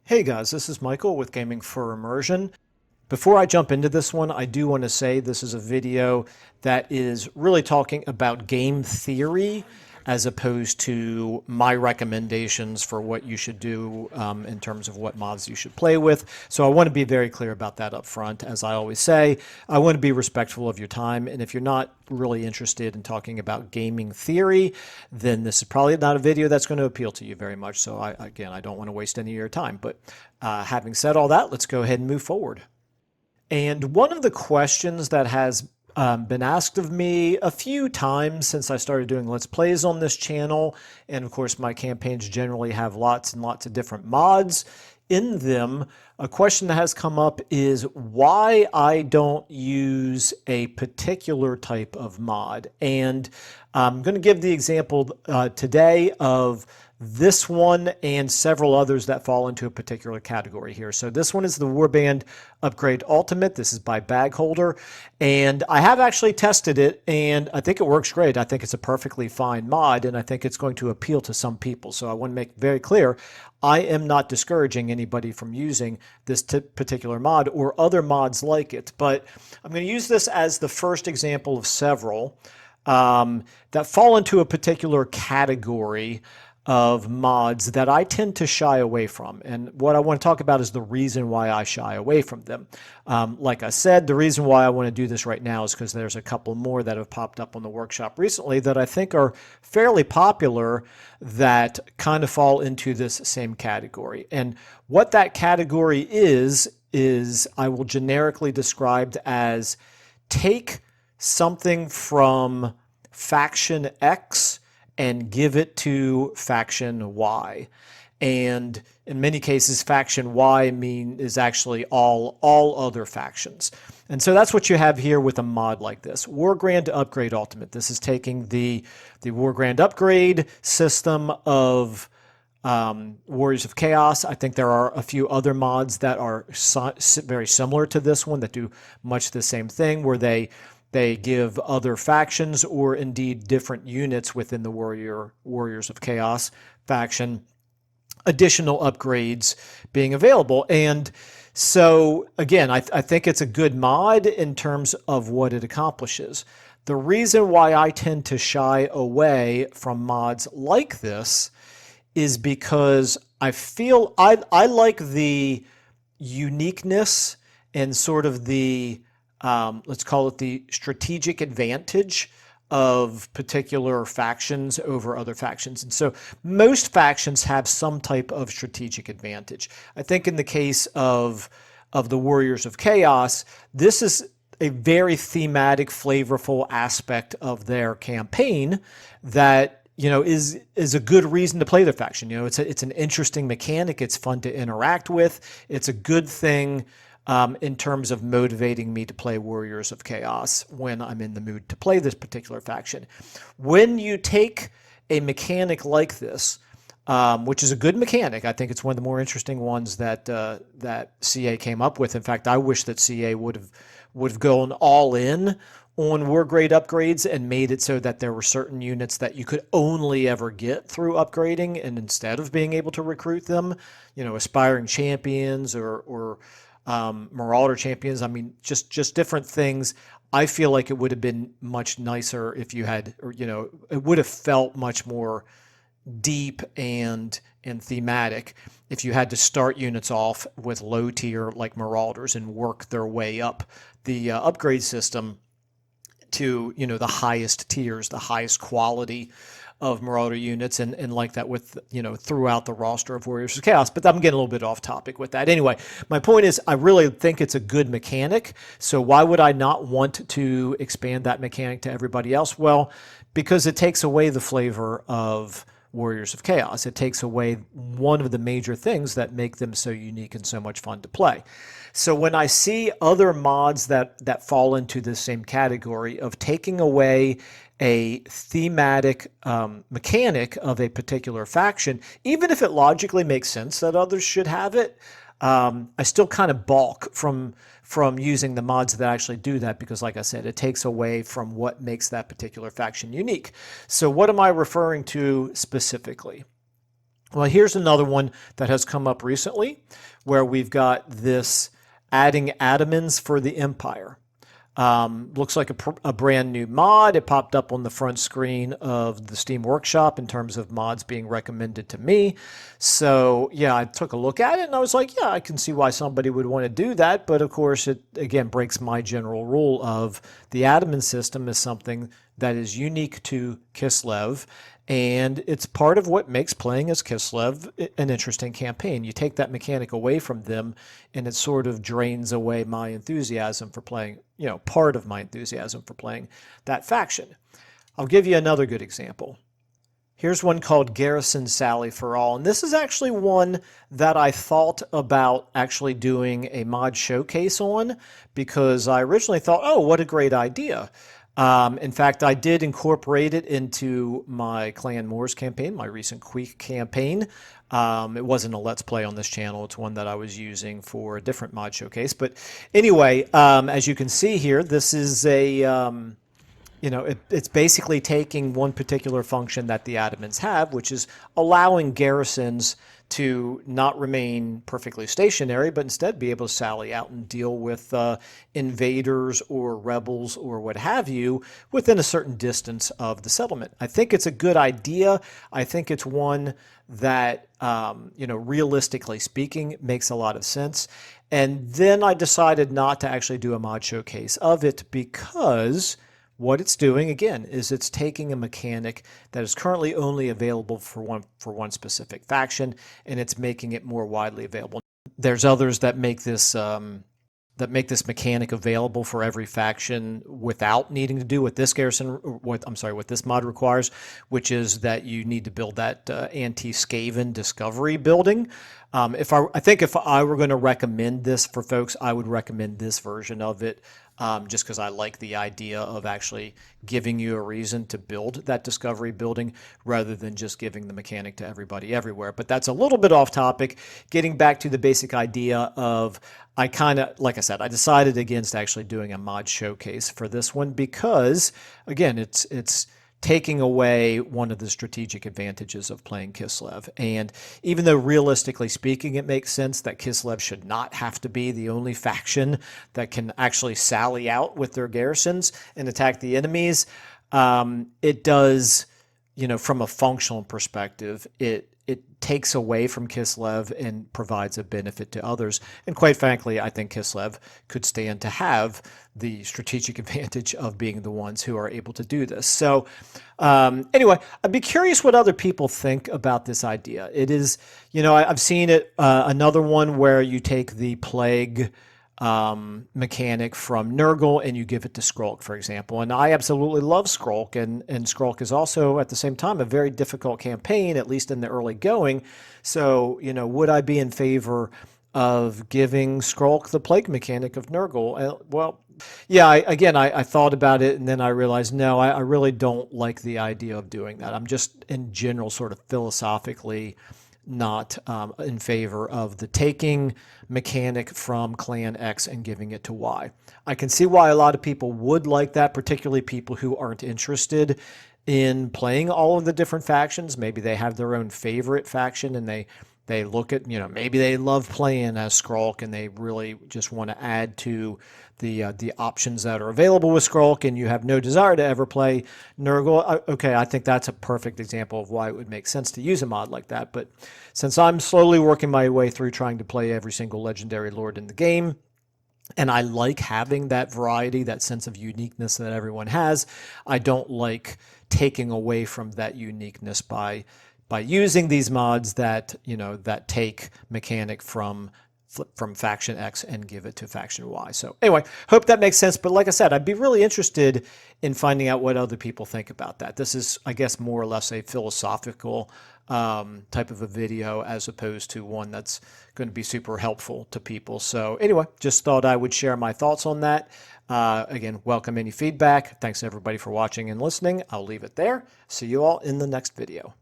Hey guys, this is Michael with Gaming for Immersion. Before I jump into this one, I do want to say this is a video that is really talking about game theory as opposed to my recommendations for what you should do in terms of what mods you should play with. So I want to be very clear about that up front. As I always say, I want to be respectful of your time. And if you're not really interested in talking about gaming theory, then this is probably not a video that's going to appeal to you very much. So again, I don't want to waste any of your time. But having said all that, let's go ahead and move forward. And one of the questions that has been asked of me a few times since I started doing Let's Plays on this channel, and of course my campaigns generally have lots and lots of different mods in them, a question that has come up is why I don't use a particular type of mod. And I'm going to give the example today of this one and several others that fall into a particular category here. So this one is the Warband Upgrade Ultimate. This is by Bagholder, and I have actually tested it, and I think it works great. I think it's a perfectly fine mod, and I think it's going to appeal to some people. So I want to make very clear, I am not discouraging anybody from using this particular mod or other mods like it, but I'm going to use this as the first example of several that fall into a particular category of mods that I tend to shy away from. And what I want to talk about is the reason why I shy away from them. Like I said, the reason why I want to do this right now is because there's a couple more that have popped up on the workshop recently that I think are fairly popular that kind of fall into this same category. And what that category is I will generically describe as take something from faction X and give it to faction Y. And in many cases, faction Y is actually all other factions. And so that's what you have here with a mod like this. Wargrand Upgrade Ultimate. This is taking the Wargrand upgrade system of Warriors of Chaos. I think there are a few other mods that are very similar to this one that do much the same thing, where they give other factions or indeed different units within the Warriors of Chaos faction additional upgrades being available. And so again, I think it's a good mod in terms of what it accomplishes. The reason why I tend to shy away from mods like this is because I feel I like the uniqueness and sort of the let's call it the strategic advantage of particular factions over other factions. And so most factions have some type of strategic advantage. I think in the case of the Warriors of Chaos, this is a very thematic, flavorful aspect of their campaign that is a good reason to play their faction. It's an interesting mechanic. It's fun to interact with. It's a good thing in terms of motivating me to play Warriors of Chaos when I'm in the mood to play this particular faction. When you take a mechanic like this, which is a good mechanic, I think it's one of the more interesting ones that CA came up with. In fact, I wish that CA would have gone all in on war grade upgrades and made it so that there were certain units that you could only ever get through upgrading, and instead of being able to recruit them, aspiring champions or Marauder champions. I mean, just different things. I feel like it would have been much nicer if you had, it would have felt much more deep and thematic if you had to start units off with low tier like Marauders and work their way up the upgrade system to, the highest tiers, the highest quality of Marauder units, and like that with, throughout the roster of Warriors of Chaos. But I'm getting a little bit off topic with that. Anyway, my point is I really think it's a good mechanic. So why would I not want to expand that mechanic to everybody else? Well, because it takes away the flavor of Warriors of Chaos. It takes away one of the major things that make them so unique and so much fun to play. So when I see other mods that fall into the same category of taking away a thematic mechanic of a particular faction, even if it logically makes sense that others should have it, I still kind of balk from using the mods that actually do that because, like I said, it takes away from what makes that particular faction unique. So what am I referring to specifically? Well, here's another one that has come up recently where we've got this adding Adamans for the Empire. Looks like a brand new mod. It popped up on the front screen of the Steam Workshop in terms of mods being recommended to me. So yeah, I took a look at it and I was like, yeah, I can see why somebody would want to do that. But of course, it again breaks my general rule of the Adamant system is something that is unique to Kislev. And it's part of what makes playing as Kislev an interesting campaign. You take that mechanic away from them, and it sort of drains away my enthusiasm for playing, part of my enthusiasm for playing that faction. I'll give you another good example. Here's one called Garrison Sally for All, and this is actually one that I thought about actually doing a mod showcase on, because I originally thought, oh, what a great idea. In fact, I did incorporate it into my Clan Moors campaign, my recent Queek campaign. It wasn't a Let's Play on this channel. It's one that I was using for a different mod showcase. But anyway, as you can see here, this is a, it's basically taking one particular function that the Adamans have, which is allowing garrisons to not remain perfectly stationary, but instead be able to sally out and deal with invaders or rebels or what have you within a certain distance of the settlement. I think it's a good idea. I think it's one that, realistically speaking, makes a lot of sense. And then I decided not to actually do a mod showcase of it because what it's doing, again, is it's taking a mechanic that is currently only available for one specific faction, and it's making it more widely available. There's others that make this mechanic available for every faction without needing to do what this what this mod requires, which is that you need to build that anti-Skaven discovery building. I think if I were going to recommend this for folks, I would recommend this version of it. Just because I like the idea of actually giving you a reason to build that discovery building rather than just giving the mechanic to everybody everywhere. But that's a little bit off topic. Getting back to the basic idea of, like I said, I decided against actually doing a mod showcase for this one because, again, it's taking away one of the strategic advantages of playing Kislev. And even though realistically speaking, it makes sense that Kislev should not have to be the only faction that can actually sally out with their garrisons and attack the enemies, it does, from a functional perspective, it takes away from Kislev and provides a benefit to others. And quite frankly, I think Kislev could stand to have the strategic advantage of being the ones who are able to do this. So anyway, I'd be curious what other people think about this idea. It is, I've seen it, another one where you take the plague mechanic from Nurgle and you give it to Skrulk, for example. And I absolutely love Skrulk, and Skrulk is also at the same time a very difficult campaign, at least in the early going. So, would I be in favor of giving Skrulk the plague mechanic of Nurgle? Well, yeah, I thought about it and then I realized, no, I really don't like the idea of doing that. I'm just in general sort of philosophically not in favor of the taking mechanic from Clan X and giving it to Y. I can see why a lot of people would like that, particularly people who aren't interested in playing all of the different factions. Maybe they have their own favorite faction and they look at, maybe they love playing as Skrulk and they really just want to add to the options that are available with Skrulk, and you have no desire to ever play Nurgle. Okay, I think that's a perfect example of why it would make sense to use a mod like that. But since I'm slowly working my way through trying to play every single legendary lord in the game, and I like having that variety, that sense of uniqueness that everyone has, I don't like taking away from that uniqueness by using these mods that, that take mechanic from faction X and give it to faction Y. So anyway, hope that makes sense. But like I said, I'd be really interested in finding out what other people think about that. This is, I guess, more or less a philosophical type of a video as opposed to one that's going to be super helpful to people. So anyway, just thought I would share my thoughts on that. Again, welcome any feedback. Thanks everybody for watching and listening. I'll leave it there. See you all in the next video.